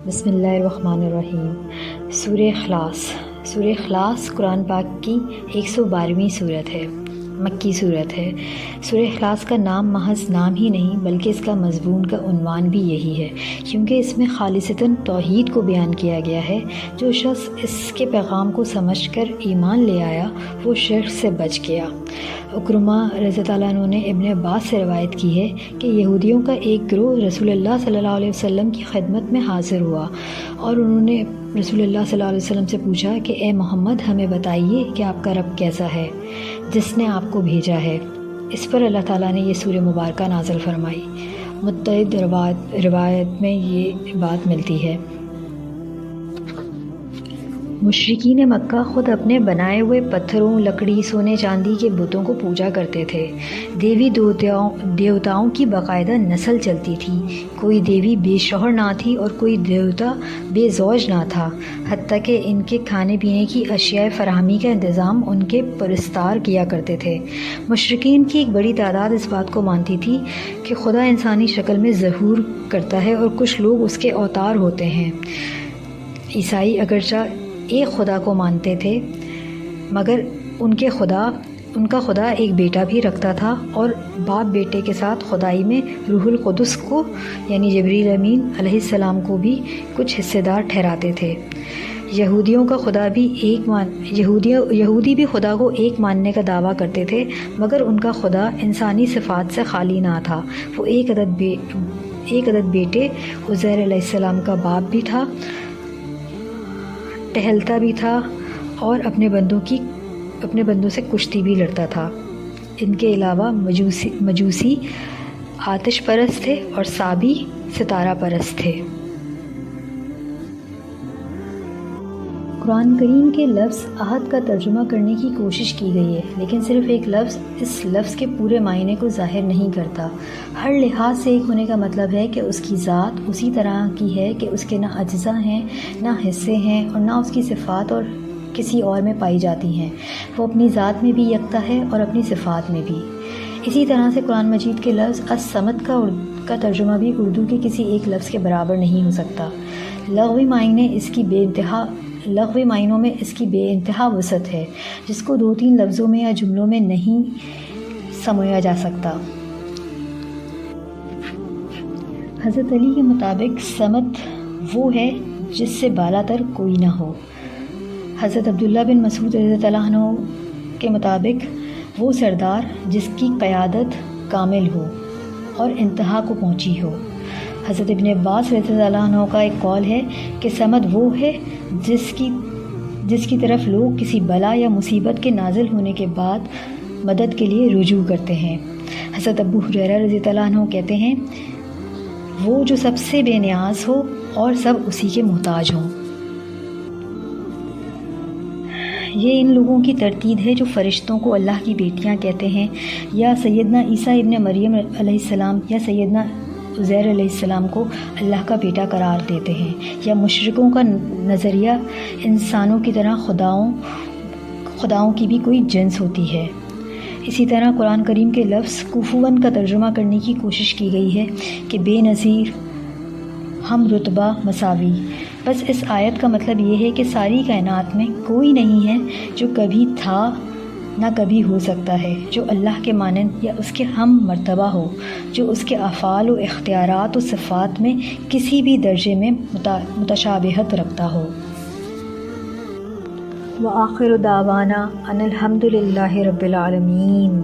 بسم اللہ الرحمن الرحیم۔ سورہ اخلاص قرآن پاک کی 112ویں صورت ہے، مکی صورت ہے۔ سورہ اخلاص کا نام محض نام ہی نہیں بلکہ اس کا مضمون کا عنوان بھی یہی ہے، کیونکہ اس میں خالصتاً توحید کو بیان کیا گیا ہے۔ جو شخص اس کے پیغام کو سمجھ کر ایمان لے آیا وہ شرک سے بچ گیا۔ اکرمہ رضی اللہ عنہ نے ابن عباس سے روایت کی ہے کہ یہودیوں کا ایک گروہ رسول اللہ صلی اللہ علیہ وسلم کی خدمت میں حاضر ہوا اور انہوں نے رسول اللہ صلی اللہ علیہ وسلم سے پوچھا کہ اے محمد، ہمیں بتائیے کہ آپ کا رب کیسا ہے جس نے آپ کو بھیجا ہے۔ اس پر اللہ تعالیٰ نے یہ سورہ مبارکہ نازل فرمائی۔ متعدد روایت میں یہ بات ملتی ہے۔ مشرکین مکہ خود اپنے بنائے ہوئے پتھروں، لکڑی، سونے چاندی کے بتوں کو پوجا کرتے تھے۔ دیوی دیوتاؤں کی باقاعدہ نسل چلتی تھی۔ کوئی دیوی بے شوہر نہ تھی اور کوئی دیوتا بے زوج نہ تھا، حتیٰ کہ ان کے کھانے پینے کی اشیاء فراہمی کا انتظام ان کے پرستار کیا کرتے تھے۔ مشرکین کی ایک بڑی تعداد اس بات کو مانتی تھی کہ خدا انسانی شکل میں ظہور کرتا ہے اور کچھ لوگ اس کے اوتار ہوتے ہیں۔ عیسائی اگرچہ ایک خدا کو مانتے تھے مگر ان کا خدا ایک بیٹا بھی رکھتا تھا اور باپ بیٹے کے ساتھ خدائی میں روح القدس کو یعنی جبریل امین علیہ السلام کو بھی کچھ حصے دار ٹھہراتے تھے۔ یہودی بھی خدا کو ایک ماننے کا دعویٰ کرتے تھے مگر ان کا خدا انسانی صفات سے خالی نہ تھا۔ وہ ایک عدد بیٹے عزیر علیہ السلام کا باپ بھی تھا، ٹہلتا بھی تھا اور اپنے بندوں سے کشتی بھی لڑتا تھا۔ ان کے علاوہ مجوسی آتش پرست تھے اور سابی ستارہ پرست تھے۔ قرآن کریم کے لفظ عہد کا ترجمہ کرنے کی کوشش کی گئی ہے، لیکن صرف ایک لفظ اس لفظ کے پورے معنی کو ظاہر نہیں کرتا۔ ہر لحاظ سے ایک ہونے کا مطلب ہے کہ اس کی ذات اسی طرح کی ہے کہ اس کے نہ اجزاء ہیں، نہ حصے ہیں اور نہ اس کی صفات اور کسی اور میں پائی جاتی ہیں۔ وہ اپنی ذات میں بھی یکتا ہے اور اپنی صفات میں بھی۔ اسی طرح سے قرآن مجید کے لفظ الصمد کا ترجمہ بھی اردو کے کسی ایک لفظ کے برابر نہیں ہو سکتا۔ لغوی معنوں میں اس کی بے انتہا وسعت ہے، جس کو 2-3 لفظوں میں یا جملوں میں نہیں سمویا جا سکتا۔ حضرت علی کے مطابق صمد وہ ہے جس سے بالا تر کوئی نہ ہو۔ حضرت عبداللہ بن مسعود رضی اللہ عنہ کے مطابق وہ سردار جس کی قیادت کامل ہو اور انتہا کو پہنچی ہو۔ حضرت ابن عباس رضی اللہ عنہ کا ایک قول ہے کہ صمد وہ ہے جس کی طرف لوگ کسی بلا یا مصیبت کے نازل ہونے کے بعد مدد کے لیے رجوع کرتے ہیں۔ حضرت ابو ہریرہ رضی اللہ عنہ کہتے ہیں وہ جو سب سے بے نیاز ہو اور سب اسی کے محتاج ہوں۔ یہ ان لوگوں کی ترتیب ہے جو فرشتوں کو اللہ کی بیٹیاں کہتے ہیں، یا سیدنا عیسیٰ ابن مریم علیہ السلام یا سیدنا عزیر علیہ السلام کو اللہ کا بیٹا قرار دیتے ہیں، یا مشرکوں کا نظریہ انسانوں کی طرح خداؤں کی بھی کوئی جنس ہوتی ہے۔ اسی طرح قرآن کریم کے لفظ کفواً کا ترجمہ کرنے کی کوشش کی گئی ہے کہ بے نظیر، ہم رتبہ، مساوی۔ بس اس آیت کا مطلب یہ ہے کہ ساری کائنات میں کوئی نہیں ہے جو کبھی تھا نہ کبھی ہو سکتا ہے، جو اللہ کے مانند یا اس کے ہم مرتبہ ہو، جو اس کے افعال و اختیارات و صفات میں کسی بھی درجے میں متشابہت رکھتا ہو۔ وآخر دعوانا ان الحمد للہ رب العالمین۔